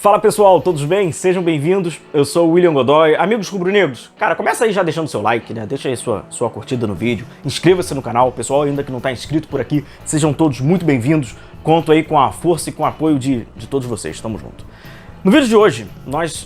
Fala pessoal, todos bem? Sejam bem-vindos, eu sou o William Godoy. Amigos rubro-negros, cara, começa aí já deixando seu like, né? Deixa aí sua curtida no vídeo, inscreva-se no canal, pessoal ainda que não está inscrito por aqui, sejam todos muito bem-vindos. Conto aí com a força e com o apoio de todos vocês, tamo junto. No vídeo de hoje,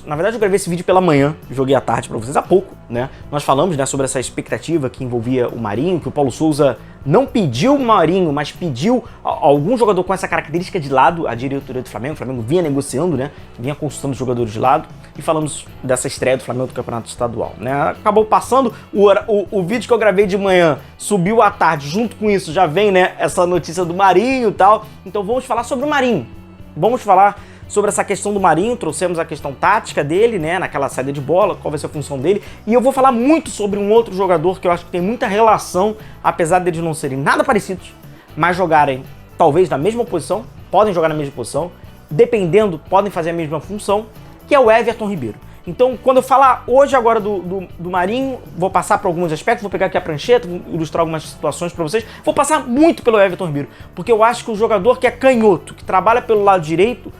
na verdade eu gravei esse vídeo pela manhã, joguei à tarde pra vocês há pouco, né? Nós falamos, né, sobre essa expectativa que envolvia o Marinho, que o Paulo Souza não pediu o Marinho, mas pediu algum jogador com essa característica de lado, a diretoria do Flamengo. O Flamengo vinha negociando, né? Vinha consultando os jogadores de lado e falamos dessa estreia do Flamengo do Campeonato Estadual, né? Acabou passando, o vídeo que eu gravei de manhã subiu à tarde, junto com isso já vem, né, essa notícia do Marinho e tal. Então vamos falar sobre o Marinho, vamos falar sobre essa questão do Marinho, trouxemos a questão tática dele, né, naquela saída de bola, qual vai ser a função dele, e eu vou falar muito sobre um outro jogador que eu acho que tem muita relação, apesar deles não serem nada parecidos, mas jogarem talvez na mesma posição, podem jogar na mesma posição, dependendo, podem fazer a mesma função, que é o Everton Ribeiro. Então, quando eu falar hoje agora do Marinho, vou passar por alguns aspectos, vou pegar aqui a prancheta, vou ilustrar algumas situações para vocês, vou passar muito pelo Everton Ribeiro, porque eu acho que o jogador que é canhoto, que trabalha pelo lado direito,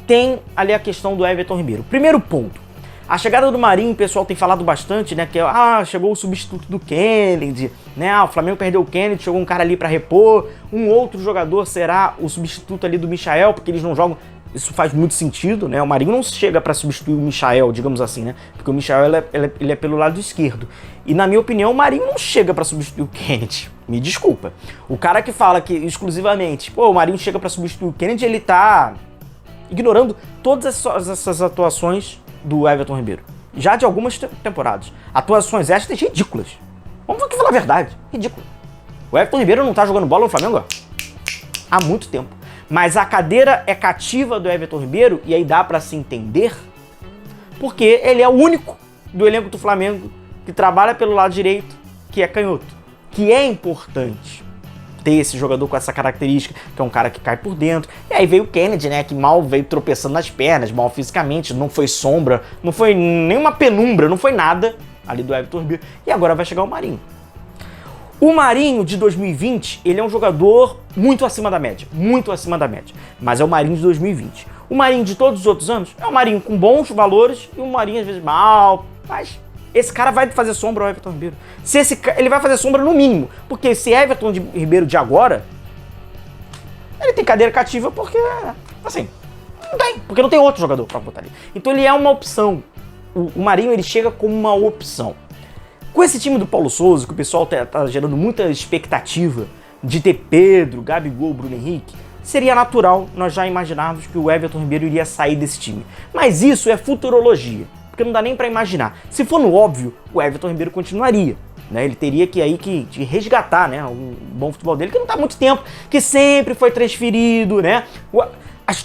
tem ali a questão do Everton Ribeiro. Primeiro ponto, a chegada do Marinho, o pessoal tem falado bastante, né, que chegou o substituto do Kennedy, né, o Flamengo perdeu o Kennedy, chegou um cara ali para repor, um outro jogador será o substituto ali do Michael, porque eles não jogam, isso faz muito sentido, né, o Marinho não chega para substituir o Michael, digamos assim, né, porque o Michael ele é pelo lado esquerdo, e na minha opinião o Marinho não chega para substituir o Kennedy, me desculpa. O cara que fala que exclusivamente, o Marinho chega para substituir o Kennedy, ele tá ignorando todas essas atuações do Everton Ribeiro. Já de algumas temporadas. Atuações estas ridículas. Vamos aqui falar a verdade. Ridículo. O Everton Ribeiro não tá jogando bola no Flamengo há muito tempo. Mas a cadeira é cativa do Everton Ribeiro, e aí dá pra se entender, porque ele é o único do elenco do Flamengo que trabalha pelo lado direito, que é canhoto. Que é importante ter esse jogador com essa característica, que é um cara que cai por dentro. E aí veio o Kennedy, né, que mal veio tropeçando nas pernas, mal fisicamente, não foi sombra, não foi nenhuma penumbra, não foi nada ali do Everton Ribeiro. E agora vai chegar o Marinho. O Marinho de 2020, ele é um jogador muito acima da média, mas é o Marinho de 2020. O Marinho de todos os outros anos é um Marinho com bons valores e um Marinho às vezes mal, mas esse cara vai fazer sombra ao Everton Ribeiro. Ele vai fazer sombra no mínimo. Porque esse Everton Ribeiro de agora, ele tem cadeira cativa porque, assim, não tem. Porque não tem outro jogador pra botar ali. Então ele é uma opção. O Marinho, ele chega como uma opção. Com esse time do Paulo Souza, que o pessoal tá gerando muita expectativa de ter Pedro, Gabigol, Bruno Henrique, seria natural nós já imaginarmos que o Everton Ribeiro iria sair desse time. Mas isso é futurologia, porque não dá nem pra imaginar. Se for no óbvio, o Everton Ribeiro continuaria, né? Ele teria que aí que resgatar, né, um bom futebol dele, que não tá há muito tempo, que sempre foi transferido, né?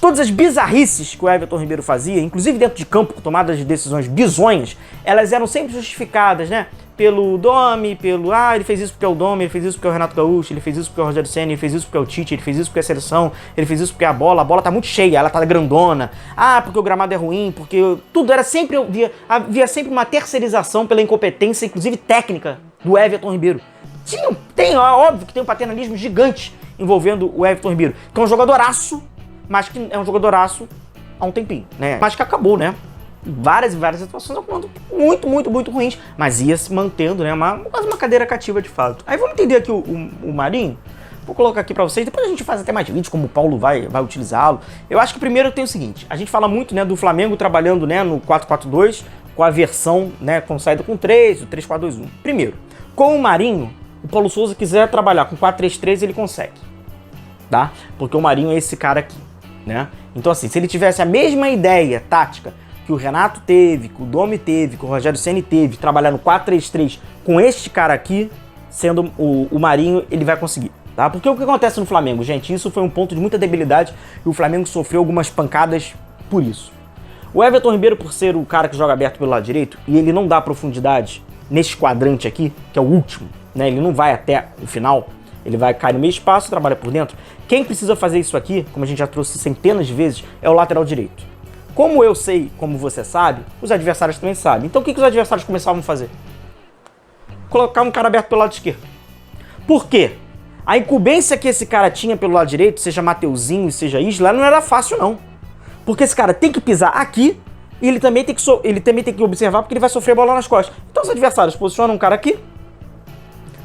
Todas as bizarrices que o Everton Ribeiro fazia, inclusive dentro de campo, com tomadas de decisões bizonhas, elas eram sempre justificadas, né? Pelo Domi, ele fez isso porque é o Domi, ele fez isso porque é o Renato Gaúcho, ele fez isso porque é o Rogério Ceni, ele fez isso porque é o Tite, ele fez isso porque é a seleção, ele fez isso porque a bola tá muito cheia, ela tá grandona, porque o gramado é ruim, porque tudo era sempre, havia sempre uma terceirização pela incompetência, inclusive técnica, do Everton Ribeiro. Óbvio que tem um paternalismo gigante envolvendo o Everton Ribeiro, que é um jogadoraço, mas que é um jogadoraço há um tempinho, né? Mas que acabou, né? Várias situações muito ruins, mas ia se mantendo, né? Quase uma cadeira cativa de fato. Aí vamos entender aqui o Marinho. Vou colocar aqui pra vocês, depois a gente faz até mais vídeos, como o Paulo vai utilizá-lo. Eu acho que primeiro tem o seguinte, a gente fala muito, né, do Flamengo trabalhando, né, no 4-4-2, com a versão, né, com saída com 3, o 3-4-2-1. Primeiro, com o Marinho, o Paulo Souza quiser trabalhar com 4-3-3, ele consegue, tá? Porque o Marinho é esse cara aqui, né? Então assim, se ele tivesse a mesma ideia tática que o Renato teve, que o Domi teve, que o Rogério Ceni teve, trabalhar no 4-3-3 com este cara aqui, sendo o Marinho, ele vai conseguir, tá? Porque o que acontece no Flamengo, gente, isso foi um ponto de muita debilidade e o Flamengo sofreu algumas pancadas por isso. O Everton Ribeiro, por ser o cara que joga aberto pelo lado direito, e ele não dá profundidade nesse quadrante aqui, que é o último, né? Ele não vai até o final, ele vai cair no meio espaço e trabalha por dentro. Quem precisa fazer isso aqui, como a gente já trouxe centenas de vezes, é o lateral direito. Como eu sei, como você sabe, os adversários também sabem. Então o que os adversários começavam a fazer? Colocar um cara aberto pelo lado esquerdo. Por quê? A incumbência que esse cara tinha pelo lado direito, seja Mateuzinho, seja Isla, não era fácil não. Porque esse cara tem que pisar aqui e ele também tem que observar porque ele vai sofrer bola nas costas. Então os adversários posicionam um cara aqui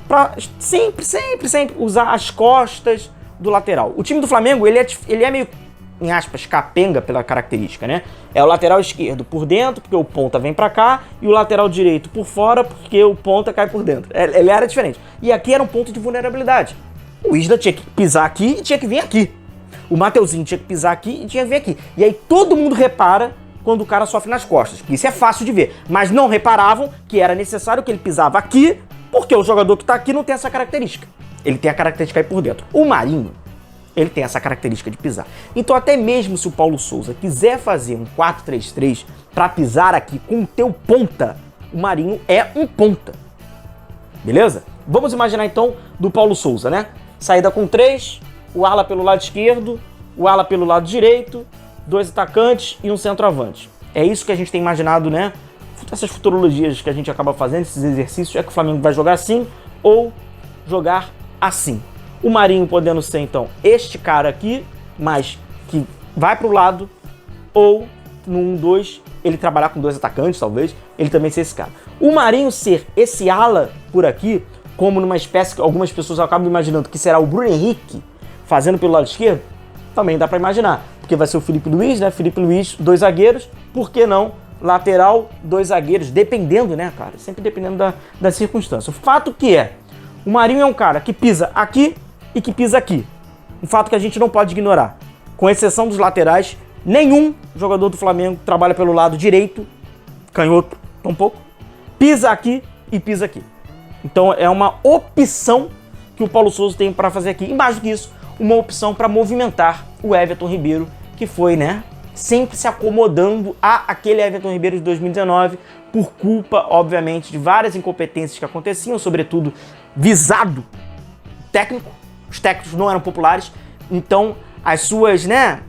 pra sempre usar as costas do lateral. O time do Flamengo, ele é meio, em aspas, capenga pela característica, né? É o lateral esquerdo por dentro, porque o ponta vem pra cá, e o lateral direito por fora, porque o ponta cai por dentro. Ele era diferente. E aqui era um ponto de vulnerabilidade. O Isla tinha que pisar aqui e tinha que vir aqui. O Mateuzinho tinha que pisar aqui e tinha que vir aqui. E aí todo mundo repara quando o cara sofre nas costas, porque isso é fácil de ver. Mas não reparavam que era necessário que ele pisava aqui, porque o jogador que tá aqui não tem essa característica. Ele tem a característica aí por dentro. O Marinho, ele tem essa característica de pisar. Então até mesmo se o Paulo Souza quiser fazer um 4-3-3 para pisar aqui com o teu ponta, o Marinho é um ponta. Beleza? Vamos imaginar então do Paulo Souza, né? Saída com 3, o ala pelo lado esquerdo, o ala pelo lado direito, 2 atacantes e um centroavante. É isso que a gente tem imaginado, né? Essas futurologias que a gente acaba fazendo, esses exercícios, é que o Flamengo vai jogar assim ou jogar assim. O Marinho podendo ser, então, este cara aqui, mas que vai para o lado, ou no 1-2, ele trabalhar com 2 atacantes, talvez, ele também ser esse cara. O Marinho ser esse ala por aqui, como numa espécie que algumas pessoas acabam imaginando que será o Bruno Henrique fazendo pelo lado esquerdo, também dá para imaginar. Porque vai ser o Felipe Luiz, né? Felipe Luiz, 2 zagueiros, por que não? Lateral, 2 zagueiros, dependendo, né, cara? Sempre dependendo da circunstância. O fato que é, o Marinho é um cara que pisa aqui e que pisa aqui. Um fato que a gente não pode ignorar. Com exceção dos laterais, nenhum jogador do Flamengo trabalha pelo lado direito, canhoto, tampouco, pisa aqui e pisa aqui. Então é uma opção que o Paulo Souza tem para fazer aqui. E mais do que isso, uma opção para movimentar o Everton Ribeiro, que foi, né, sempre se acomodando a aquele Everton Ribeiro de 2019, por culpa, obviamente, de várias incompetências que aconteciam, sobretudo visado técnico. Os técnicos não eram populares, então as suas, né,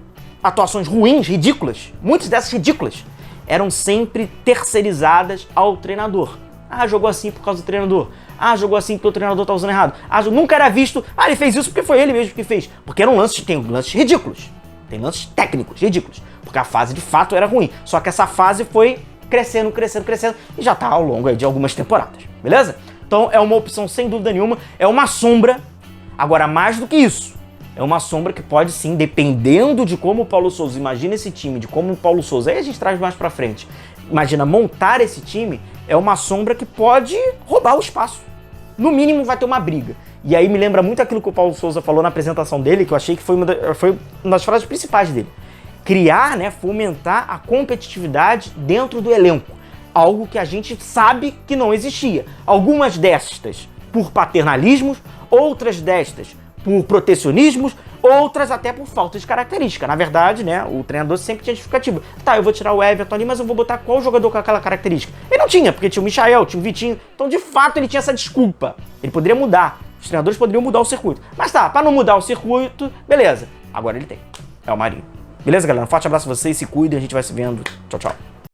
atuações ruins, ridículas, muitas dessas ridículas, eram sempre terceirizadas ao treinador. Ah, jogou assim por causa do treinador. Ah, jogou assim porque o treinador tá usando errado. Ah, nunca era visto. Ah, ele fez isso porque foi ele mesmo que fez. Porque eram lances, tem lances ridículos. Tem lances técnicos ridículos. Porque a fase de fato era ruim. Só que essa fase foi crescendo e já tá ao longo aí de algumas temporadas. Beleza? Então é uma opção sem dúvida nenhuma. É uma sombra. Agora, mais do que isso, é uma sombra que pode sim, dependendo de como o Paulo Souza imagina esse time, de como o Paulo Souza, aí a gente traz mais pra frente, imagina montar esse time, é uma sombra que pode roubar o espaço. No mínimo vai ter uma briga. E aí me lembra muito aquilo que o Paulo Souza falou na apresentação dele, que eu achei que foi uma das frases principais dele. Criar, né, fomentar a competitividade dentro do elenco. Algo que a gente sabe que não existia. Algumas destas por paternalismos, outras destas por protecionismos, outras até por falta de característica. Na verdade, né, o treinador sempre tinha justificativa. Tá, eu vou tirar o Everton ali, mas eu vou botar qual jogador com aquela característica? Ele não tinha, porque tinha o Michael, tinha o Vitinho. Então, de fato, ele tinha essa desculpa. Ele poderia mudar. Os treinadores poderiam mudar o circuito. Mas tá, pra não mudar o circuito, beleza. Agora ele tem. É o Marinho. Beleza, galera? Um forte abraço a vocês, se cuidem, a gente vai se vendo. Tchau, tchau.